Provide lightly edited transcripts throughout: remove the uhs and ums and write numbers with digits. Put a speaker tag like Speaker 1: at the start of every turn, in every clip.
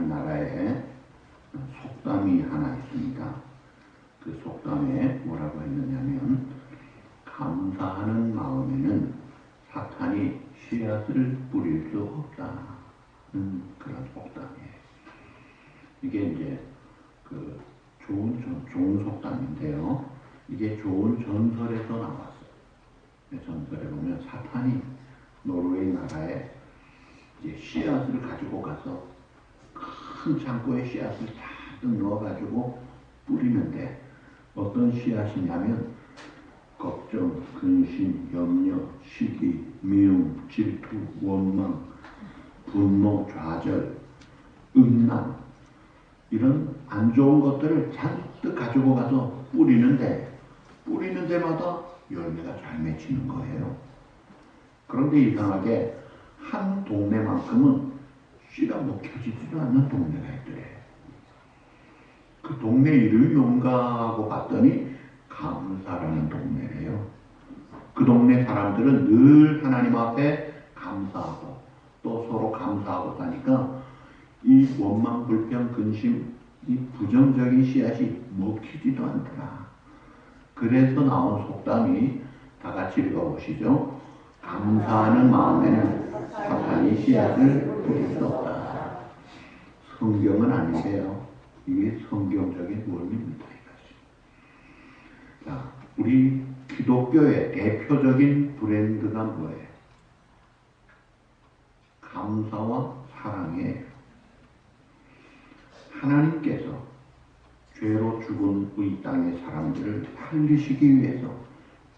Speaker 1: 하나님 나라에 속담이 하나 있습니다. 그 속담에 뭐라고 했느냐면 감사하는 마음에는 사탄이 씨앗을 뿌릴 수 없다는 그런 속담이에요. 이게 이제 그 좋은 속담인데요. 이게 좋은 전설에서 나왔어요. 전설에 보면 사탄이 노르웨이 나라에 이제 씨앗을 가지고 가서 큰 창고에 씨앗을 잔뜩 넣어가지고 뿌리는데 어떤 씨앗이냐면 걱정, 근심, 염려, 시기, 미움, 질투, 원망, 분노, 좌절, 음란 이런 안 좋은 것들을 잔뜩 가지고 가서 뿌리는데 뿌리는 데마다 열매가 잘 맺히는 거예요. 그런데 이상하게 한 동네만큼은 씨가 먹혀지지도 않는 동네가 있더래. 그 동네 이름이 뭔가 하고 봤더니 감사라는 동네래요. 그 동네 사람들은 늘 하나님 앞에 감사하고 또 서로 감사하고 사니까 이 원망, 불평, 근심, 이 부정적인 씨앗이 먹히지도 않더라. 그래서 나온 속담이 다 같이 읽어보시죠. 감사하는 마음에는 사탄이 씨앗을 뿌릴 수 없다. 성경은 아닌데요. 이게 성경적인 원리입니다. 자, 우리 기독교의 대표적인 브랜드가 뭐예요? 감사와 사랑이에요. 하나님께서 죄로 죽은 이 땅의 사람들을 살리시기 위해서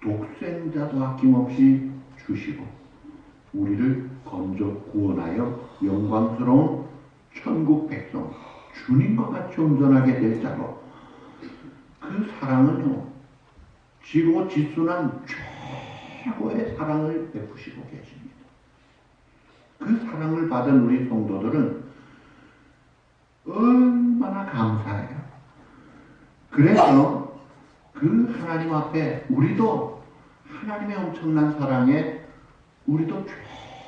Speaker 1: 독생자도 아낌없이 주시고 우리를 건져 구원하여 영광스러운 천국 백성 주님과 같이 온전하게 될 자로 그 사랑은요 지고지순한 최고의 사랑을 베푸시고 계십니다. 그 사랑을 받은 우리 성도들은 얼마나 감사해요. 그래서 그 하나님 앞에 우리도 하나님의 엄청난 사랑에 우리도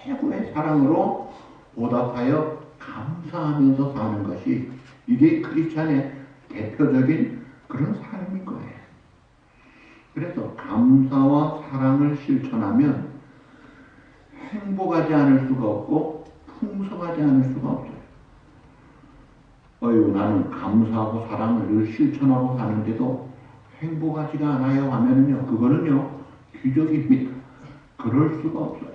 Speaker 1: 최고의 사랑으로 보답하여 감사하면서 사는 것이 이게 크리스찬의 대표적인 그런 삶인 거예요. 그래서 감사와 사랑을 실천하면 행복하지 않을 수가 없고 풍성하지 않을 수가 없어요. 나는 감사하고 사랑을 실천하고 사는데도 행복하지가 않아요 하면은요, 그거는요, 기적입니다. 그럴 수가 없어요.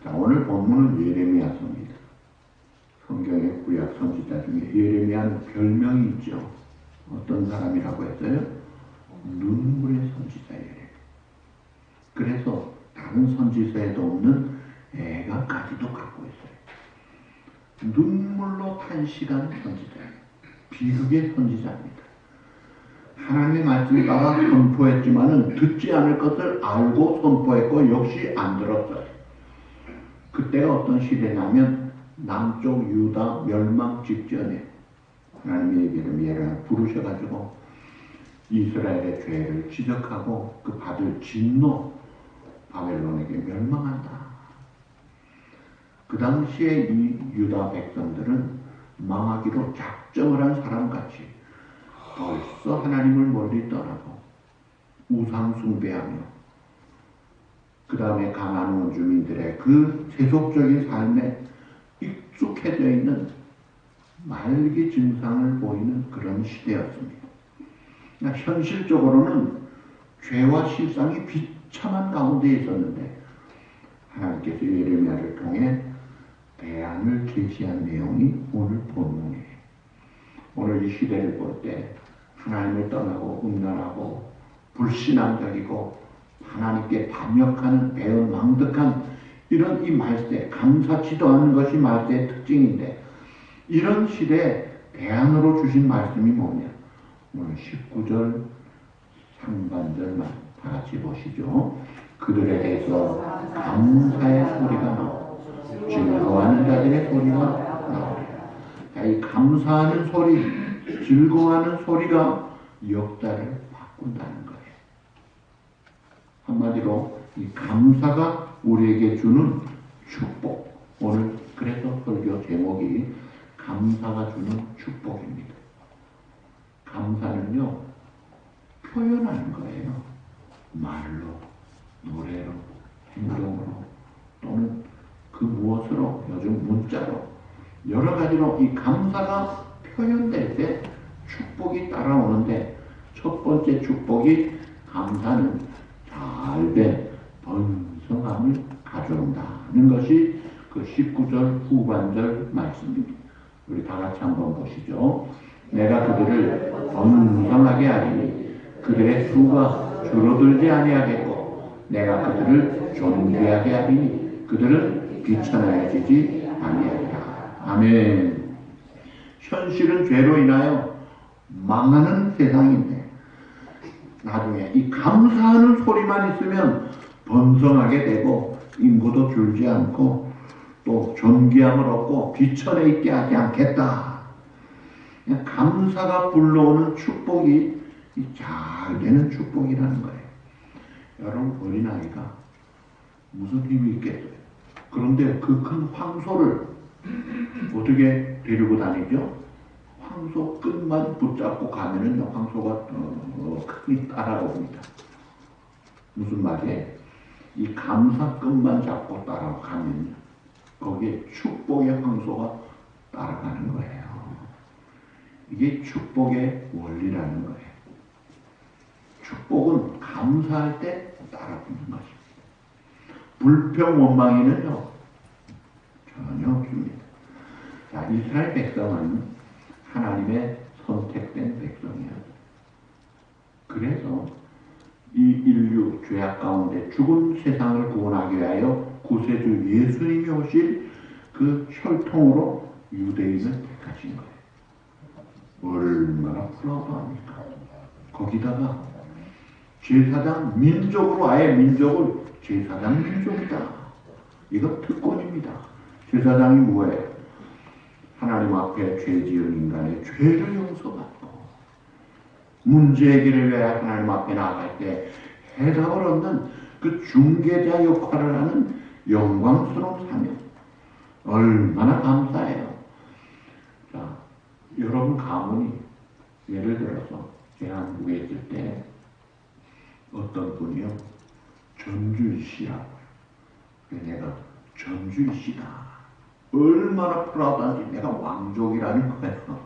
Speaker 1: 자, 오늘 본문은 예레미야서입니다. 성경의 구약 선지자 중에 예레미야는 별명이 있죠. 어떤 사람이라고 했어요? 눈물의 선지자 예레미야. 그래서 다른 선지서에도 없는 애가까지도 갖고 있어요. 눈물로 탄식한 선지자예요. 비극의 선지자입니다. 하나님의 말씀을 따라 선포했지만은 듣지 않을 것을 알고 선포했고 역시 안 들었어요. 그때가 어떤 시대냐면 남쪽 유다 멸망 직전에 하나님의 예레미야를 부르셔가지고 이스라엘의 죄를 지적하고 그 받을 진노 바벨론에게 멸망한다. 그 당시에 이 유다 백성들은 망하기로 작정을 한 사람같이 벌써 하나님을 멀리 떠나고 우상 숭배하며 그 다음에 가나안 원주민들의 그 세속적인 삶에 익숙해져 있는 말기 증상을 보이는 그런 시대였습니다. 그러니까 현실적으로는 죄와 실상이 비참한 가운데 있었는데 하나님께서 예레미야를 통해 대안을 제시한 내용이 오늘 본문이에요. 오늘 이 시대를 볼 때 하나님을 떠나고 음란하고 불신앙적이고 하나님께 반역하는 배은망덕한 이런 이 말세, 감사치도 않은 것이 말세의 특징인데 이런 시대에 대안으로 주신 말씀이 뭐냐? 오늘 19절 상반절만 다 같이 보시죠. 그들에게서 감사의 소리가 나오고 즐거워하는 자들의 소리가 나오리라. 이 감사하는 소리, 즐거워하는 소리가 역사를 바꾼다는 거예요. 한마디로 이 감사가 우리에게 주는 축복. 오늘 그래서 설교 감사가 주는 축복입니다. 감사는요, 표현하는 거예요. 말로, 노래로, 행동으로, 또는 그 무엇으로, 요즘 문자로, 여러 가지로 이 감사가 표현될 때 축복이 따라오는데, 첫 번째 축복이 감사는 잘된 번성함을 가져온다는 것이 그 19절 후반절 말씀입니다. 우리 다 같이 한번 보시죠. 내가 그들을 번성하게 하리니 그들의 수가 줄어들지 아니하겠고 내가 그들을 존귀하게 하리니 그들은 비천하여지지 아니하리라. 아멘. 현실은 죄로 인하여 망하는 세상인데 나중에 이 감사하는 소리만 있으면 번성하게 되고 인구도 줄지 않고 또 존귀함을 얻고 비천에 있게 하지 않겠다. 감사가 불러오는 축복이 잘 되는 축복이라는 거예요. 여러분, 어린아이가 무슨 힘이 있겠어요? 그런데 그 큰 황소를 어떻게 데리고 다니죠? 황소 끝만 붙잡고 가면은 황소가 크게 따라옵니다. 무슨 말이에요? 이 감사 끝만 잡고 따라가면요, 거기에 축복의 황소가 따라가는 거예요. 이게 축복의 원리라는 거예요. 축복은 감사할 때 따라붙는 것입니다. 불평 원망에는요, 전혀 없습니다. 자, 이스라엘 백성은 하나님의 선택된 백성이에요. 그래서 이 인류 죄악 가운데 죽은 세상을 구원하기 위하여 구세주 예수님이 오실 그 혈통으로 유대인을 택하신 거예요. 얼마나 프라우드합니까? 거기다가 제사장 민족으로 아예 민족을 제사장 민족이다. 이거 특권입니다. 제사장이 뭐예요? 하나님 앞에 죄 지은 인간의 죄를 용서받고 문제 해결을 위해 하나님 앞에 나아갈 때 해답을 얻는 그 중개자 역할을 하는 영광스러운 사명. 얼마나 감사해요. 자, 여러분 가문이 예를 들어서 제가 한국에 있을 때 어떤 분이요, 전주일씨라고. 내가 전주일씨다. 얼마나 프라우드한지. 내가 왕족이라는 거예요.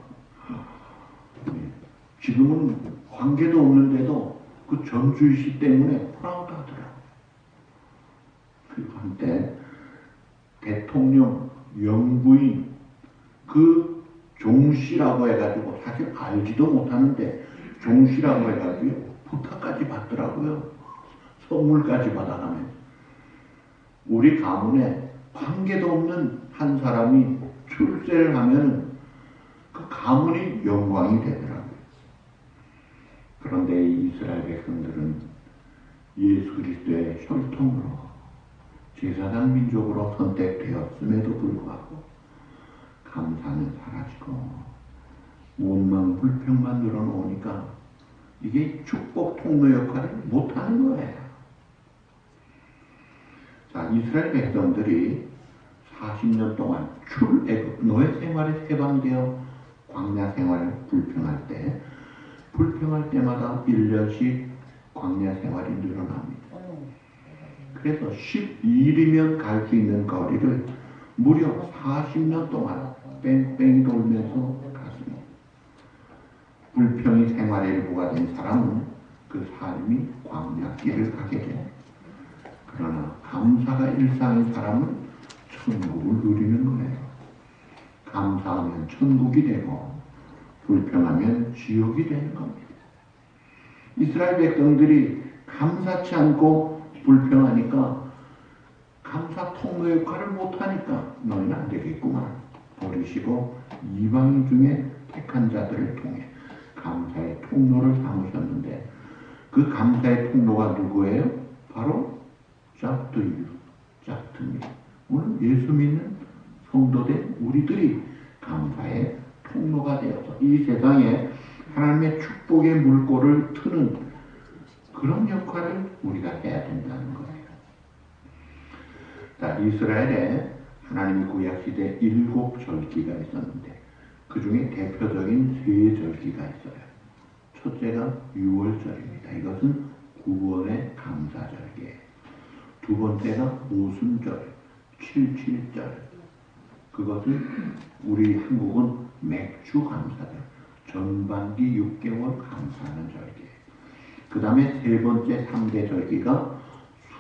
Speaker 1: 지금은 관계도 없는데도 그 전주일씨 때문에 프라우드하더라고요. 한때 대통령 영부인 그 종씨라고 해가지고, 사실 알지도 못하는데 종씨라고 해가지고 부탁까지 받더라고요. 선물까지 받아가면서. 우리 가문에 관계도 없는 한 사람이 출세를 하면 그 가문이 영광이 되더라고요. 그런데 이스라엘 백성들은 예수 그리스도의 혈통으로 제사장 민족으로 선택되었음에도 불구하고 감사는 사라지고 원망 불평만 늘어놓으니까 이게 축복 통로 역할을 못하는 거예요. 자, 이스라엘 백성들이 40년 동안 출애굽 노예 생활에 해방되어 광야 생활을 불평할 때마다 1년씩 광야 생활이 늘어납니다. 그래서 12일이면 갈 수 있는 거리를 무려 40년 동안 뺑뺑이 돌면서 갔습니다. 불평이 생활의 일부가 된 사람은 그 삶이 광야길을 가게 됩니다. 그러나 감사가 일상인 사람은 천국을 누리는 거예요. 감사하면 천국이 되고 불평하면 지옥이 되는 겁니다. 이스라엘 백성들이 감사치 않고 불평하니까 감사 통로 역할을 못하니까 너희는 안 되겠구만. 버리시고 이방인 중에 택한 자들을 통해 감사의 통로를 삼으셨는데 그 감사의 통로가 누구예요? 바로 짝퉁입니다. 오늘 예수 믿는 성도된 우리들이 감사의 통로가 되어서 이 세상에 하나님의 축복의 물꼬를 트는 그런 역할을 우리가 해야 된다는 거예요. 자, 이스라엘에 하나님의 구약시대에 7 절기가 있었는데 그 중에 대표적인 세 절기가 있어요. 첫째가 6월절입니다. 이것은 9월의 감사절기예요. 두 번째가 오순절, 77절. 그것은 우리 한국은 맥주감사절, 전반기 6개월 감사하는 절기예요. 그 다음에 세 번째 3대 절기가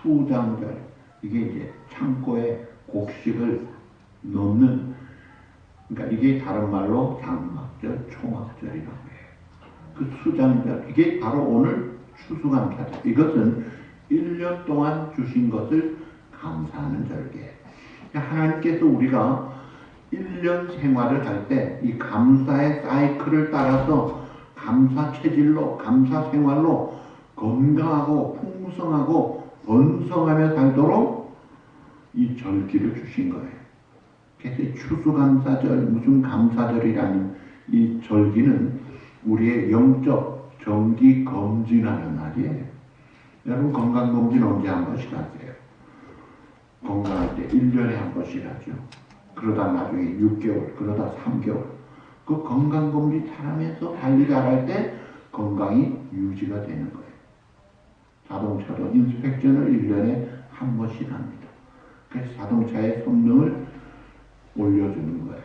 Speaker 1: 수장절. 이게 이제 창고에 곡식을 넣는, 그러니까 이게 다른 말로 장막절, 초막절이라고 해요. 그 수장절, 이게 바로 오늘 추수감사절. 이것은 1년 동안 주신 것을 감사하는 절기예요. 하나님께서 우리가 1년 생활을 할 때 이 감사의 사이클을 따라서 감사 체질로, 감사 생활로 건강하고 풍성하고 번성하며 살도록 이 절기를 주신 거예요. 그래서 추수감사절, 무슨 감사절이라는 이 절기는 우리의 영적 정기 검진하는 날이에요. 여러분 건강검진 언제 한 번씩 하세요? 건강할 때 1년에 한 번씩 하죠. 그러다 나중에 6개월, 그러다 3개월. 그 건강검진 잘하면서 관리 잘할 때 건강이 유지가 되는 거예요. 자동차도 인스펙션을 1년에 한 번씩 합니다. 그래서 자동차의 성능을 올려주는 거예요.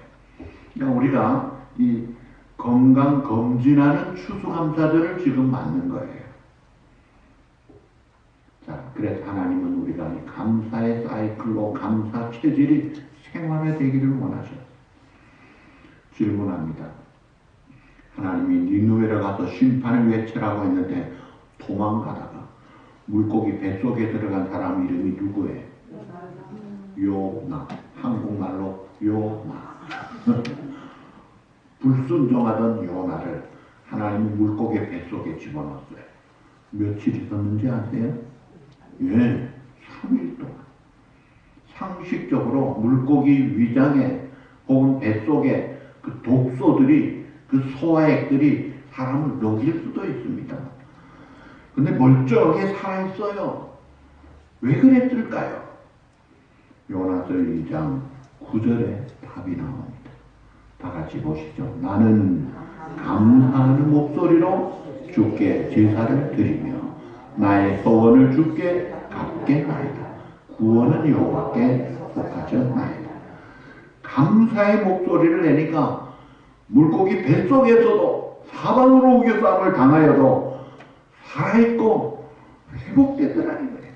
Speaker 1: 그러니까 우리가 이 건강검진하는 추수감사절을 지금 맞는 거예요. 자, 그래서 하나님은 우리가 이 감사의 사이클로 감사 체질이 생활화되기를 원하셔요. 질문합니다. 하나님이 니느웨를 가서 심판을 외치라고 했는데 도망가다가 물고기 뱃속에 들어간 사람 이름이 누구예요? 요나. 한국말로 요나. 불순종하던 요나를 하나님이 물고기 뱃속에 집어넣었어요. 며칠 있었는지 아세요? 예, 3일 동안. 상식적으로 물고기 위장에 혹은 뱃속에 그 독소들이, 그 소화액들이 사람을 녹일 수도 있습니다. 근데 멀쩡하게 살아있어요. 왜 그랬을까요? 요나서 2장 9절에 답이 나옵니다. 다 같이 보시죠. 나는 감사하는 목소리로 주께 제사를 드리며 나의 소원을 주께 갚겠나이다. 구원은 여호와께 속하셨나이다. 감사의 목소리를 내니까 물고기 뱃속에서도 사방으로 우겨싸움을 당하여도 살아있고 회복되더라는 거예요.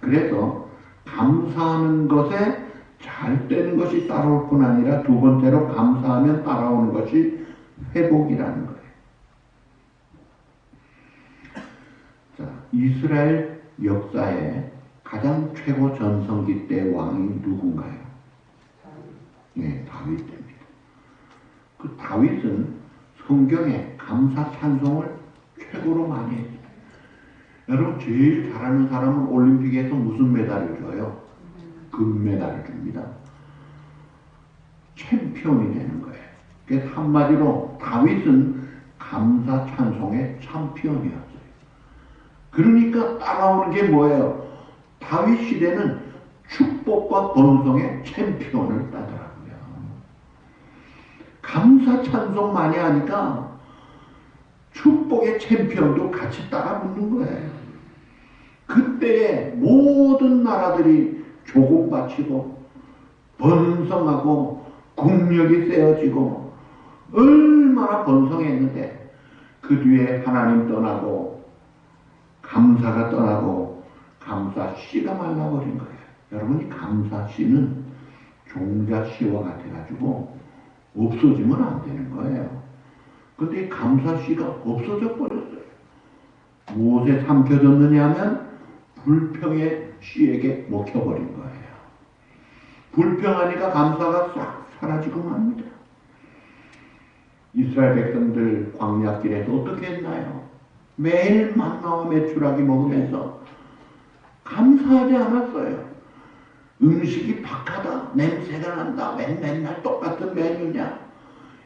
Speaker 1: 그래서 감사하는 것에 잘 되는 것이 따라올 뿐 아니라 두 번째로 감사하면 따라오는 것이 회복이라는 거예요. 자, 이스라엘 역사의 가장 최고 전성기 때 왕이 누군가요? 네, 다윗 때입니다. 그 다윗은 성경에 감사 찬송을 최고로 많이 했어요. 여러분 제일 잘하는 사람은 올림픽에서 무슨 메달을 줘요? 금메달을 줍니다. 챔피언이 되는 거예요. 그래서 한마디로 다윗은 감사 찬송의 챔피언이었어요. 그러니까 따라오는 게 뭐예요? 다윗 시대는 축복과 번성의 챔피언을 따더라고요. 감사 찬송 많이 하니까 축복의 챔피언도 같이 따라 붙는 거예요. 그때에 모든 나라들이 조공바치고 번성하고 국력이 세워지고 얼마나 번성했는데 그 뒤에 하나님 떠나고 감사가 떠나고 감사씨가 말라버린 거예요. 여러분이 감사씨는 종자씨와 같아가지고 없어지면 안 되는 거예요. 근데 이 감사씨가 없어져 버렸어요. 무엇에 삼켜졌느냐 하면 불평의 씨에게 먹혀버린 거예요. 불평하니까 감사가 싹 사라지고 맙니다. 이스라엘 백성들 광야길에서 어떻게 했나요? 매일 만나와 메추라기 먹으면서 감사하지 않았어요. 음식이 박하다, 냄새가 난다, 맨날 똑같은 메뉴냐.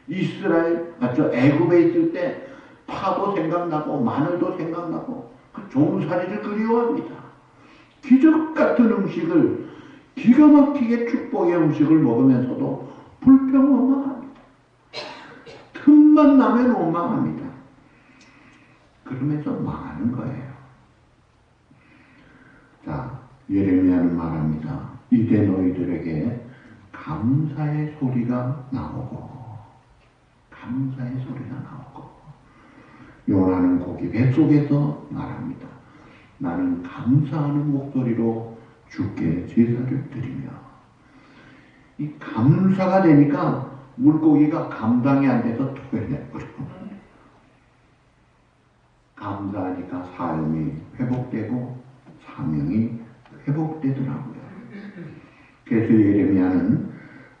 Speaker 1: 이스라엘, 애굽에 있을 때 파도 생각나고 마늘도 생각나고 그 좋은 사리를 그리워합니다. 기적 같은 음식을 기가 막히게 축복의 음식을 먹으면서도 불평 원망합니다. 틈만 나면 원망합니다. 그러면서 망하는 거예요. 자, 예레미야는 말합니다. 이제 너희들에게 감사의 소리가 나오고, 감사의 소리가 나오고, 요나는 고기 뱃속에서 말합니다. 나는 감사하는 목소리로 주께 제사를 드리며, 이 감사가 되니까 물고기가 감당이 안 돼서 토해내버려요. 감사하니까 삶이 회복되고 사명이 회복되더라고요. 그래서 예레미야는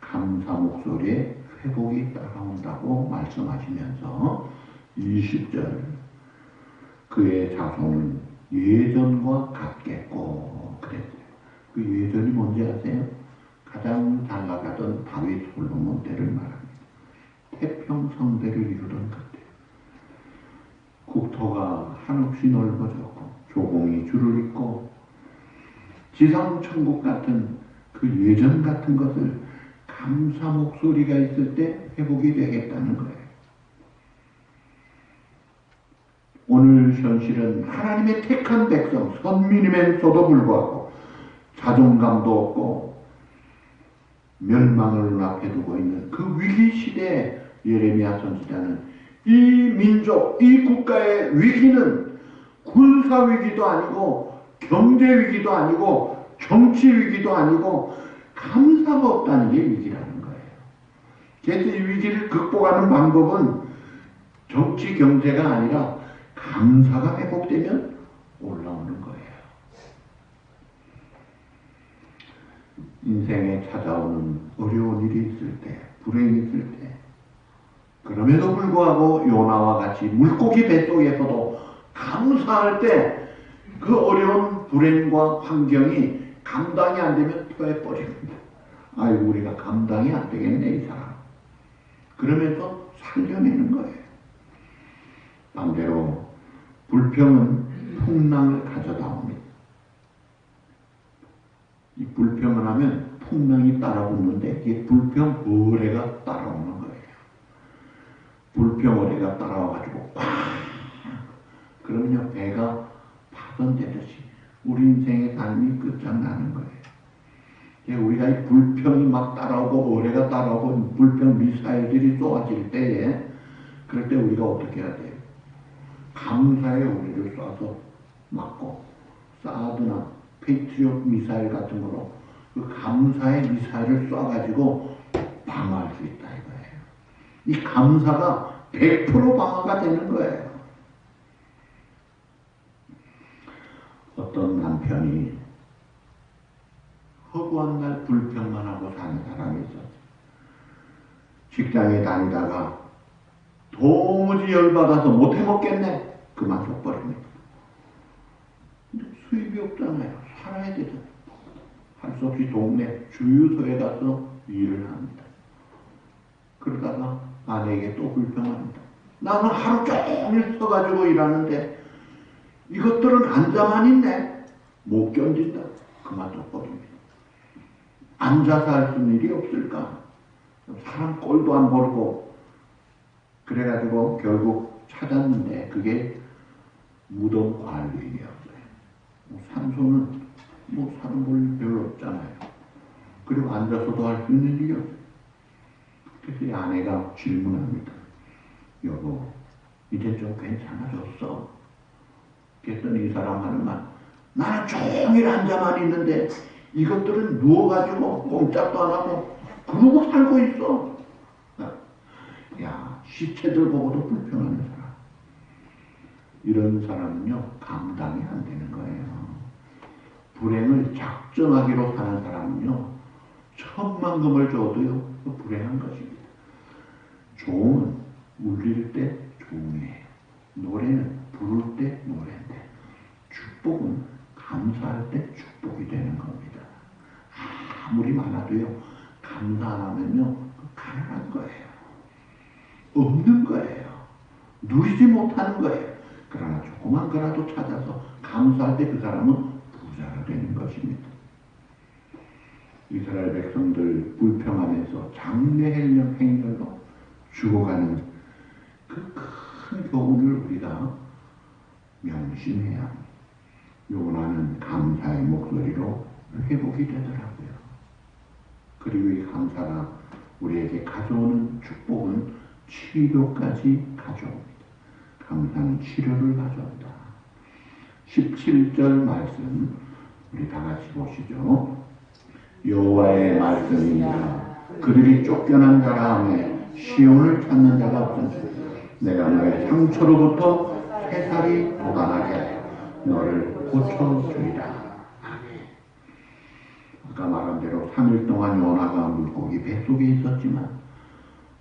Speaker 1: 감사 목소리에 회복이 따라온다고 말씀하시면서 20절 그의 자손은 예전과 같겠고 그랬어요. 그 예전이 뭔지 아세요? 가장 잘 나가던 다윗 솔로몬 때를 말합니다. 태평성대를 이루던 그때 국토가 한없이 넓어졌고 조공이 줄을 잇고 지상천국 같은 그 예전 같은 것을 감사 목소리가 있을 때 회복이 되겠다는 거예요. 오늘 현실은 하나님의 택한 백성, 선민이면서도 불구하고 자존감도 없고 멸망을 눈앞에 두고 있는 그 위기 시대에 예레미야 선지자는 이 민족, 이 국가의 위기는 군사 위기도 아니고 경제 위기도 아니고 정치 위기도 아니고 감사가 없다는 게 위기라는 거예요. 그래서 이 위기를 극복하는 방법은 정치 경제가 아니라 감사가 회복되면 올라오는 거예요. 인생에 찾아오는 어려운 일이 있을 때, 불행이 있을 때, 그럼에도 불구하고 요나와 같이 물고기 뱃속에서도 감사할 때 그 어려운 불행과 환경이 감당이 안 되면 토해버립니다. 아이고 우리가 감당이 안 되겠네 이 사람. 그러면서 살려내는 거예요. 반대로 불평은 풍랑을 가져다 옵니다. 이 불평을 하면 풍랑이 따라오는데 이게 불평 어뢰가 따라오는 거예요. 불평 어뢰가 따라와가지고 꽉 그러면요 배가 파손되듯이 우리 인생의 삶이 끝장나는 거예요. 우리가 이 불평이 막 따라오고 어뢰가 따라오고 불평 미사일들이 쏘아질 때에 그럴 때 우리가 어떻게 해야 돼요? 감사의 어뢰를 쏴서 막고 사드나 페이트리엇 미사일 같은 거로 그 감사의 미사일을 쏴가지고 방어할 수 있다 이거예요. 이 감사가 100% 방어가 되는 거예요. 어떤 남편이 허구한 날 불평만 하고 사는 사람이 있었어요. 직장에 다니다가 도무지 열받아서 못해 먹겠네. 그만둬버립니다. 근데 수입이 없잖아요. 살아야 되잖아요. 할 수 없이 동네 주유소에 가서 일을 합니다. 그러다가 아내에게 또 불평합니다. 나는 하루 종일 서가지고 일하는데 이것들은 앉아만 있네. 못 견딘다. 그만둬버립니다. 앉아서 할 수 있는 일이 없을까? 사람 꼴도 안 보고 그래가지고 결국 찾았는데 그게 무덤 관리인이었어요. 산소는 사람 볼 일 별로 없잖아요. 그리고 앉아서도 할 수 있는 일이 없어요. 그래서 이 아내가 질문합니다. 여보, 이제 좀 괜찮아졌어? 그랬더니 이 사람 하는 말, 나는 종일 앉아만 있는데 이것들은 누워가지고 꼼짝도 안 하고 그러고 살고 있어. 야, 시체들 보고도 불평하는 사람. 이런 사람은요, 감당이 안 되는 거예요. 불행을 작정하기로 사는 사람은요, 10,000,000금을 줘도요, 불행한 것입니다. 종은 울릴 때 종이에요. 노래는 부를 때 노래인데, 축복은 감사할 때 축복이 되는 겁니다. 아무리 많아도요, 감사 안 하면요, 가난한 거예요. 없는 거예요. 누리지 못하는 거예요. 그러나 조그만 거라도 찾아서 감사할 때 그 사람은 부자가 되는 것입니다. 이스라엘 백성들 불평하면서 장래 행렬로 죽어가는 그 큰 교훈을 우리가 명심해야 합니다. 요나는 감사의 목소리로 회복이 되더라고요. 그리고 이 감사가 우리에게 가져오는 축복은 치료까지 가져옵니다. 감사는 치료를 가져온다. 17절 말씀 우리 다 같이 보시죠. 여호와의 말씀이니라. 그들이 쫓겨난 자라 하며 시온을 찾는 자가 없은지 내가 너의 상처로부터 새살이 돋아나게 하여 너를 고쳐주리라. 아멘. 아까 말한 대로 3일 동안 요나가 물고기 뱃속에 있었지만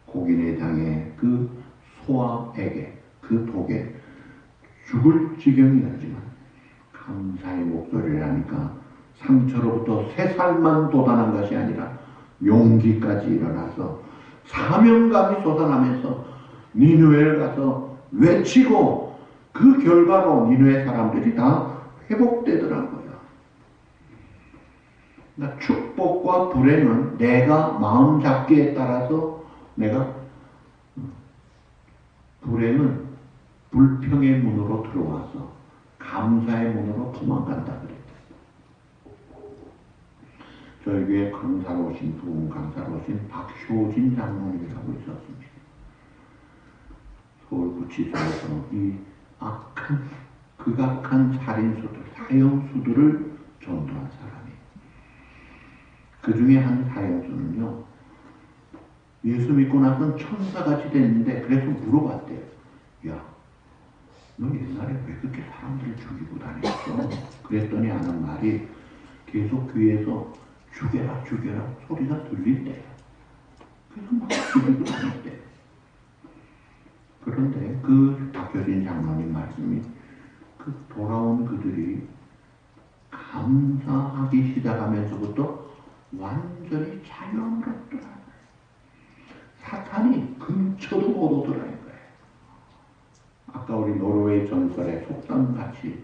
Speaker 1: 고기 내장에 그 소화액에 그 독에 죽을 지경이었지만 감사의 목소리를 하니까 상처로부터 새살만 돋아난 것이 아니라 용기까지 일어나서 사명감이 솟아나면서 니느웨를 가서 외치고 그 결과로 니느웨 사람들이 다 회복되더라고요. 그러니까 축복과 불행은 내가 마음 잡기에 따라서 내가 불행은 불평의 문으로 들어와서 감사의 문으로 도망간다 그랬어요. 저희 교회 강사로우신 부흥 강사로우신 박효진 장로님이라고 있었습니다. 서울구치소에서 이 극악한 살인수들, 사형수들을 전도한 사람이에요. 그 중에 한 사형수는요, 예수 믿고 나선 천사같이 됐는데 그래서 물어봤대요. 야, 너 옛날에 왜 그렇게 사람들을 죽이고 다녔어? 그랬더니 하는 말이 계속 귀에서 죽여라 죽여라 소리가 들린대요. 그래서 막 죽이고 다녔대요. 그런데 그 박효진 장로님 말씀이 그 돌아온 그들이 감사하기 시작하면서부터 완전히 자유롭더라. 사탄이 근처도 못 오더라는 거예요. 아까 우리 노르웨이 전설의 속담같이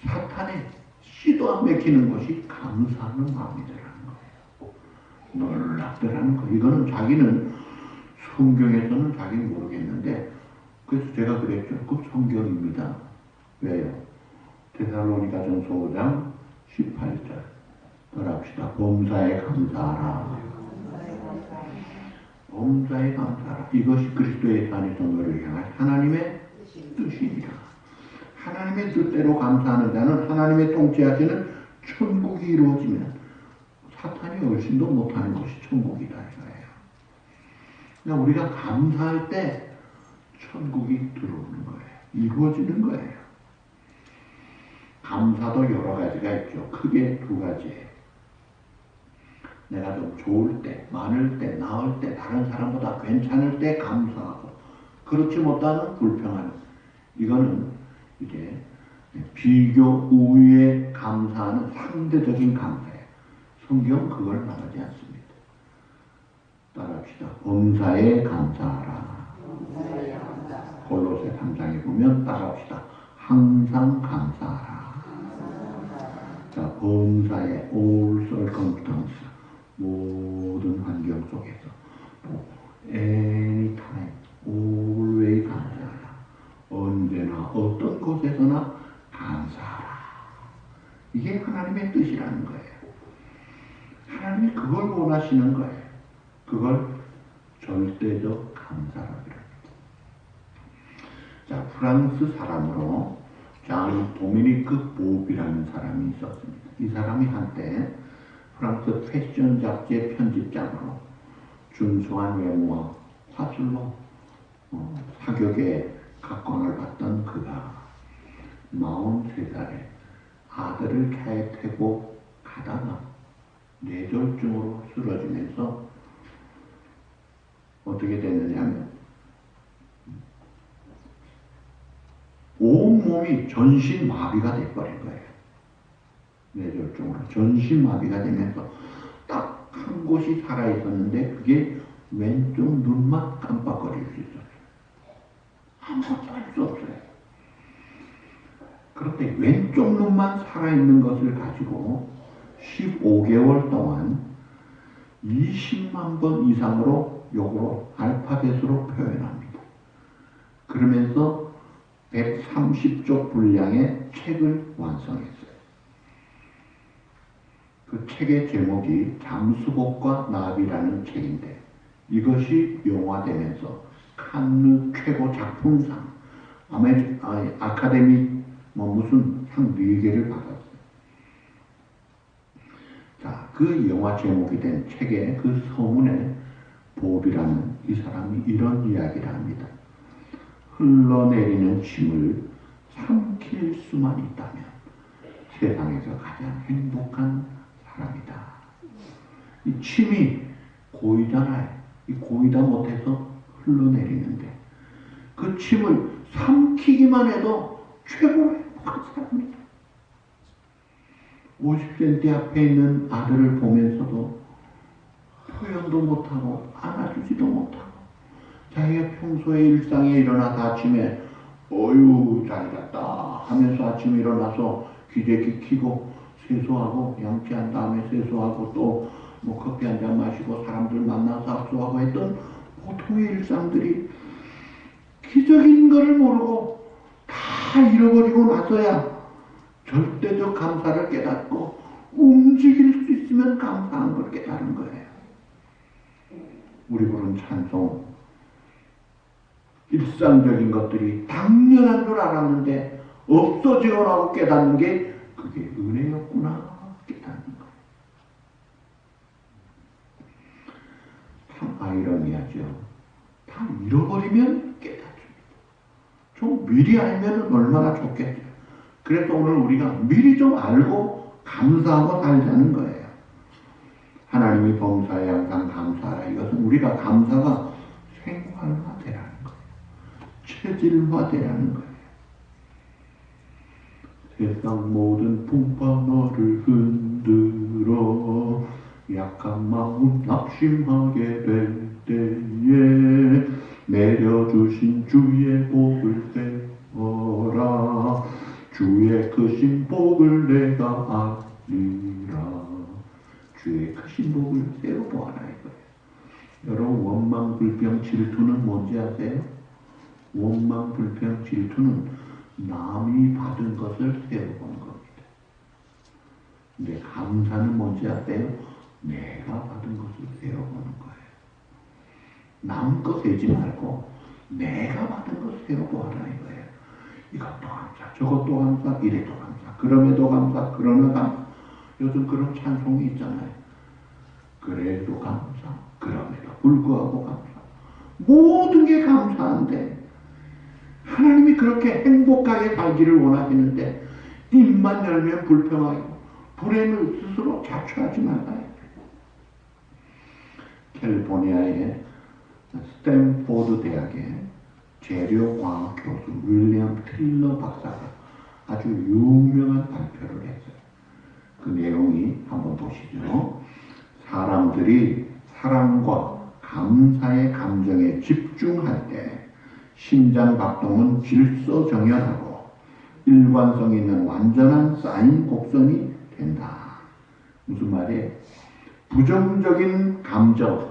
Speaker 1: 사탄의 씨도 안 맥히는 것이 감사하는 마음이더라는 거예요. 놀랍더라는 거예요. 이거는 자기는 성경에서는 자기는 모르겠는데 그래서 제가 그랬죠. 그 성경입니다. 왜요? 데살로니가전서 5장 18절 따라합시다. 범사에 감사하라. 범사에 감사하라. 이것이 그리스도의 안에서 너를 향한 하나님의 뜻이니라. 하나님의 뜻대로 감사하는 자는 하나님의 통치하시는 천국이 이루어지면 사탄이 얼씬도 못하는 것이 천국이다 이거예요. 그러니까 우리가 감사할 때 천국이 들어오는 거예요. 이루어지는 거예요. 감사도 여러 가지가 있죠. 크게 두 가지예요. 내가 좀 좋을 때, 많을 때, 나을 때, 다른 사람보다 괜찮을 때 감사하고 그렇지 못하면 불평하는 이거는 이제 비교 우위에 감사하는 상대적인 감사예요. 성경은 그걸 말하지 않습니다. 따라합시다. 범사에 감사하라. 골로새 3장에 보면 따라합시다. 항상 감사하라. 자, 범사에 all circumstance 모든 환경 속에서 anytime, always 감사하라. 언제나 어떤 곳에서나 감사하라. 이게 하나님의 뜻이라는 거예요. 하나님이 그걸 원하시는 거예요. 그걸 절대적 감사라고 합니다. 자, 프랑스 사람으로 장 도미니크 보비라는 사람이 있었습니다. 이 사람이 한때 프랑스 패션 잡지의 편집장으로 준수한 외모와 화술로 사격에 각광을 받던 그가 43살에 아들을 차에 태고 가다가 뇌졸중으로 쓰러지면서 어떻게 됐느냐면 온몸이 전신마비가 돼버린 거예요. 뇌졸중으로 전신마비가 되면서 딱 한 곳이 살아있었는데 그게 왼쪽 눈만 깜빡거릴 수 있었어요. 아무것도 할 수 없어요. 그런데 왼쪽 눈만 살아있는 것을 가지고 15개월 동안 20만 번 이상으로 요거 알파벳으로 표현합니다. 그러면서 130쪽 분량의 책을 완성했어요. 그 책의 제목이 잠수복과 나비라는 책인데 이것이 영화되면서 칸느 최고 작품상 아카데미 무슨 상 4개를 받았어요. 자, 그 영화 제목이 된 책의 그 서문에 보비라는 이 사람이 이런 이야기를 합니다. 흘러내리는 침을 삼킬 수만 있다면 세상에서 가장 행복한 사람이다. 이 침이 고이잖아요. 이 고이다 못해서 흘러내리는데 그 침을 삼키기만 해도 최고로 행복한 사람이다. 50cm 앞에 있는 아들을 보면서도 표현도 못하고 안아주지도 못하고 자기가 평소에 일상에 일어나서 아침에 어휴 잘 잤다 하면서 아침에 일어나서 기저귀 켜고 세수하고 양치한 다음에 세수하고 또 뭐 커피 한 잔 마시고 사람들 만나서 악수하고 했던 보통의 일상들이 기적인 것을 모르고 다 잃어버리고 나서야 절대적 감사를 깨닫고 움직일 수 있으면 감사한 걸 깨달은 거예요. 우리 부른 찬송 일상적인 것들이 당연한 줄 알았는데 없어지고 나고 깨닫는 게 그게 은혜였구나 깨닫는 거예요. 참 아이러니하죠. 다 잃어버리면 깨닫습니다. 좀 미리 알면 얼마나 좋겠어요. 그래서 오늘 우리가 미리 좀 알고 감사하고 살자는 거예요. 하나님이 범사에 항상 감사하라. 이것은 우리가 감사가 생활화되라는 거예요. 체질화되라는 거예요. 세상 모든 풍파 너를 흔들어 약한 마음 낙심하게 될 때에 내려주신 주의 복을 세워라. 주의 크신 복을 내가 아리라. 주의 크신 복을 세워보아라 이거예요. 여러분 원망, 불평, 질투는 뭔지 아세요? 원망, 불평, 질투는 남이 받은 것을 세워보는 겁니다. 근데 감사는 뭔지 아세요? 내가 받은 것을 세워보는 거예요. 남 거 세지 말고 내가 받은 것 세워보아라 이거예요. 이것도 감사, 저것도 감사, 이래도 감사, 그럼에도 감사, 그러나 감사. 요즘 그런 찬송이 있잖아요. 그래도 감사, 그럼에도 불구하고 감사. 모든 게 감사한데 하나님이 그렇게 행복하게 살기를 원하시는데 입만 열면 불평하고 불행을 스스로 자초하지 말아요. 캘리포니아의 스탠포드 대학의 재료과학 교수 윌리엄 틸러 박사가 아주 유명한 발표를 했어요. 그 내용이 한번 보시죠. 사람들이 사랑과 감사의 감정에 집중할 때 심장 박동은 질서정연하고 일관성 있는 완전한 사인 곡선이 된다. 무슨 말이에요? 부정적인 감정,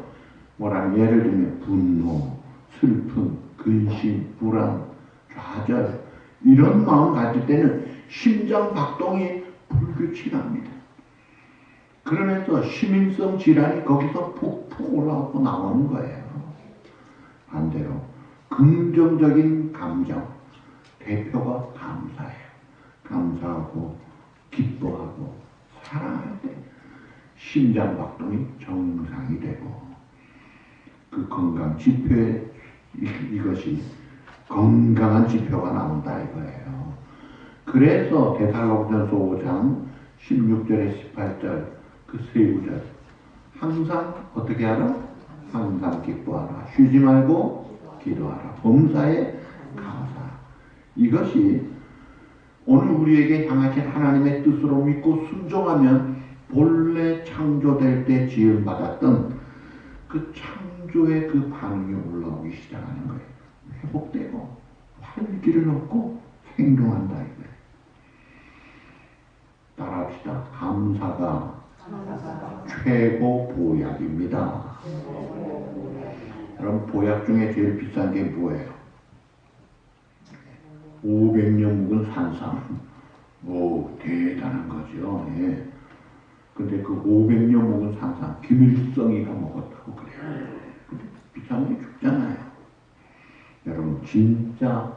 Speaker 1: 예를 들면 분노, 슬픔, 근심, 불안, 좌절 이런 마음 가질 때는 심장 박동이 불규칙합니다. 그러면서 시민성 질환이 거기서 푹푹 올라오고 나오는 거예요. 반대로 긍정적인 감정, 대표가 감사해요. 감사하고 기뻐하고 사랑할 때 심장 박동이 정상이 되고 그 건강 지표에 이것이 건강한 지표가 나온다 이거예요. 그래서 데살로니가전서 5장 16절에 18절 그 세 구절 항상 어떻게 하라? 항상 기뻐하라. 쉬지 말고 기도하라. 범사에 감사. 이것이 오늘 우리에게 향하신 하나님의 뜻으로 믿고 순종하면 본래 창조될 때 지음받았던 그 창조의 그 반응이 올라오기 시작하는 거예요. 회복되고 활기를 얻고 행동한다 이거예요. 따라합시다. 감사가 최고 보약입니다. 여러분, 보약 중에 제일 비싼 게 뭐예요? 500년 묵은 산삼. 오, 대단한 거죠. 예. 근데 그 500년 묵은 산삼, 김일성이가 먹었다고 그래요. 근데 비싼 게 죽잖아요. 여러분, 진짜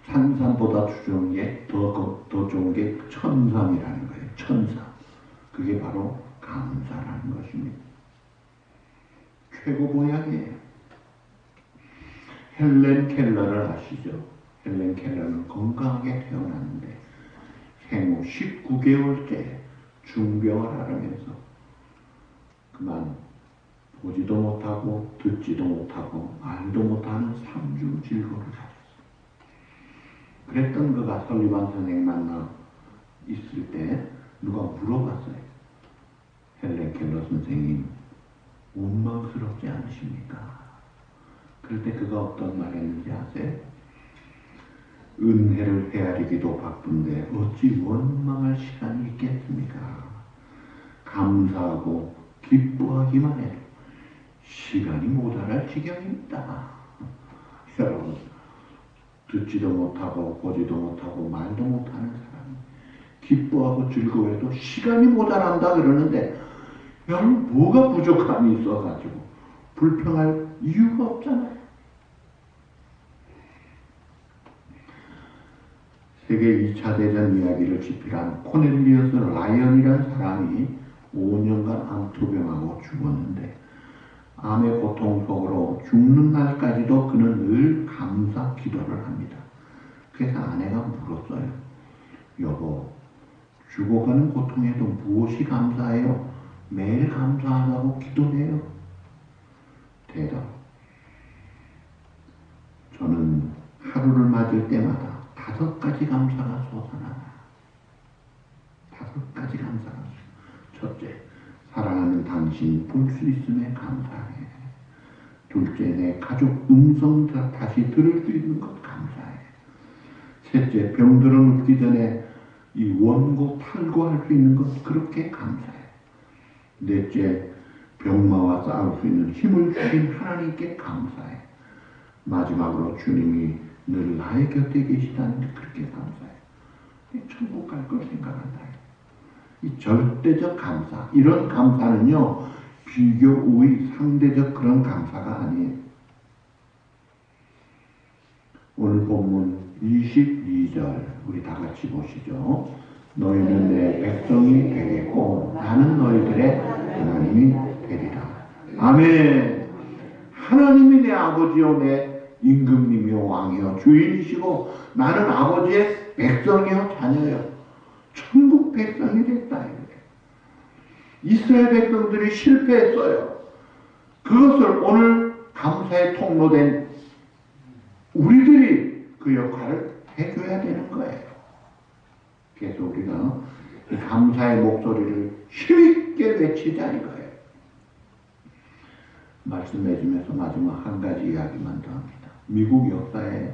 Speaker 1: 산삼보다 좋은 게, 더 좋은 게 천삼이라는 거예요. 천삼. 그게 바로 감사라는 것입니다. 최고 보약이에요. 헬렌 켈러를 아시죠? 헬렌 켈러는 건강하게 태어났는데 생후 19개월째 중병을 앓으면서 그만 보지도 못하고 듣지도 못하고 말도 못하는 3주 질고를 가졌어요. 그랬던 그가 설리반 선생 만나 있을 때 누가 물어봤어요. 헬렌 켈러 선생님, 원망스럽지 않으십니까? 그럴 때 그가 어떤 말 했는지 아세요? 은혜를 헤아리기도 바쁜데 어찌 원망할 시간이 있겠습니까? 감사하고 기뻐하기만 해도 시간이 모자랄 지경입니다. 여러분, 듣지도 못하고 보지도 못하고 말도 못하는 사람이 기뻐하고 즐거워해도 시간이 모자란다 그러는데 여러분, 뭐가 부족함이 있어가지고 불평할 이유가 없잖아요. 세계 2차 대전 이야기를 집필한 코넬리어스 라이언이라는 사람이 5년간 암투병하고 죽었는데 암의 고통 속으로 죽는 날까지도 그는 늘 감사 기도를 합니다. 그래서 아내가 물었어요. 여보, 죽어가는 고통에도 무엇이 감사해요? 매일 감사하다고 기도해요. 대답. 저는 하루를 맞을 때마다 5가지 감사가 솟아나요. 5가지 감사가. 첫째, 사랑하는 당신 볼 수 있음에 감사해. 둘째, 내 가족 음성 다시 들을 수 있는 것 감사해. 셋째, 병들어 눕기 전에 이 원고 탈구할 수 있는 것 그렇게 감사해. 넷째, 병마와 싸울 수 있는 힘을 주신 하나님께 감사해. 마지막으로 주님이 늘 나의 곁에 계시다는데 그렇게 감사해. 천국 갈 걸 생각한다. 이 절대적 감사, 이런 감사는요, 비교, 우위, 상대적 그런 감사가 아니에요. 오늘 본문 22절 우리 다 같이 보시죠. 너희는 내 백성이 되겠고 나는 너희들의 하나님이 되리라. 아멘. 하나님이 내 아버지요 내 임금님이요 왕이요 주인이시고 나는 아버지의 백성이요 자녀요. 천국 백성이 됐다. 이스라엘 백성들이 실패했어요. 그것을 오늘 감사의 통로된 우리들이 그 역할을 해줘야 되는 거예요. 그래서 우리가 이 감사의 목소리를 힘있게 외치자 이거예요. 말씀해주면서 마지막 한 가지 이야기만 더 합니다. 미국 역사에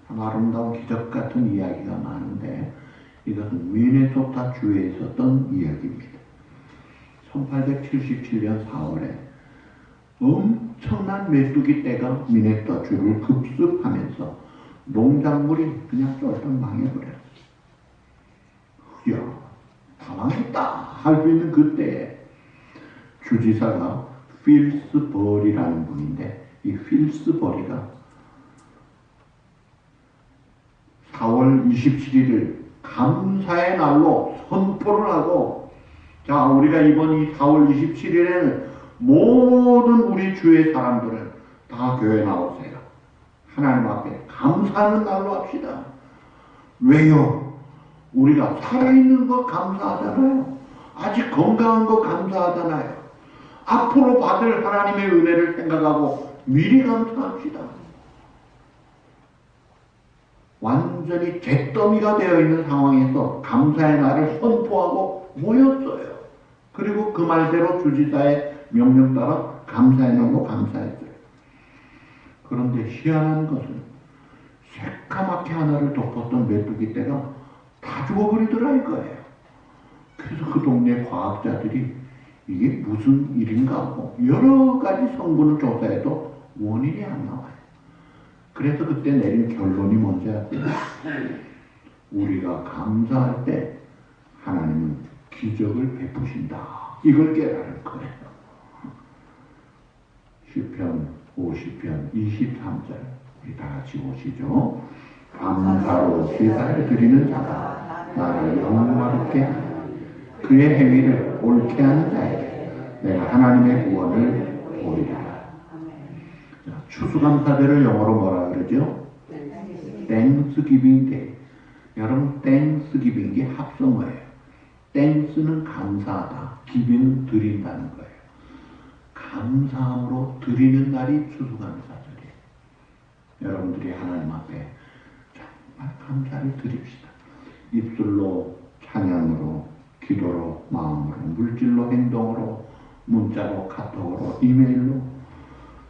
Speaker 1: 참 아름다운 기적 같은 이야기가 많은데 이것은 미네소타 주에 있었던 이야기입니다. 1877년 4월에 엄청난 메뚜기 떼가 미네소타 주를 급습하면서 농작물이 그냥 쫄쫄 망해버렸어요. 이야, 다 망했다 할 수 있는 그때에 주지사가 필스버리라는 분인데 이 필스버리가 4월 27일을 감사의 날로 선포를 하고 자 우리가 이번 이 4월 27일에는 모든 우리 주의 사람들은 다 교회 나오세요. 하나님 앞에 감사하는 날로 합시다. 왜요? 우리가 살아있는 거 감사하잖아요. 아직 건강한 거 감사하잖아요. 앞으로 받을 하나님의 은혜를 생각하고 미리 감사합시다. 완전히 잿더미가 되어 있는 상황에서 감사의 날을 선포하고 모였어요. 그리고 그 말대로 주지사의 명령 따라 감사의 날로 감사했어요. 그런데 희한한 것은 새까맣게 하나를 덮었던 메뚜기 떼가 다 죽어버리더라 이거예요. 그래서 그 동네 과학자들이 이게 무슨 일인가 하고 여러 가지 성분을 조사해도 원인이 안 나와요. 그래서 그때 내린 결론이 뭔지 아세요? 우리가 감사할 때 하나님은 기적을 베푸신다. 이걸 깨달을 거예요. 시편 50편 23절 우리 다 같이 보시죠. 감사로 제사를 드리는 자가 나를 영광롭게 하니 그의 행위를 옳게 하는 자에게 내가 하나님의 구원을 보이리라. 추수감사절을 영어로 뭐라 그러죠? Thanksgiving Day. 여러분 Thanksgiving이 합성어예요. Thanks는 감사하다, giving은 드린다는 거예요. 감사함으로 드리는 날이 추수감사절이에요. 여러분들이 하나님 앞에 정말 감사를 드립시다. 입술로, 찬양으로, 기도로, 마음으로, 물질로, 행동으로, 문자로, 카톡으로, 이메일로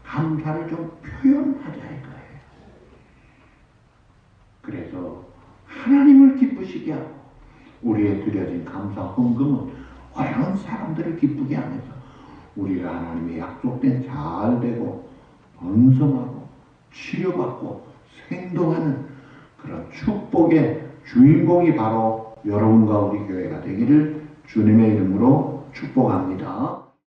Speaker 1: 감사를 좀 표현하자 이거예요. 그래서 하나님을 기쁘시게 하고 우리의 드려진 감사 헌금은 어려운 사람들을 기쁘게 하면서 우리가 하나님의 약속된 잘되고 번성하고 치료받고 생동하는 그런 축복의 주인공이 바로 여러분과 우리 교회가 되기를 주님의 이름으로 축복합니다.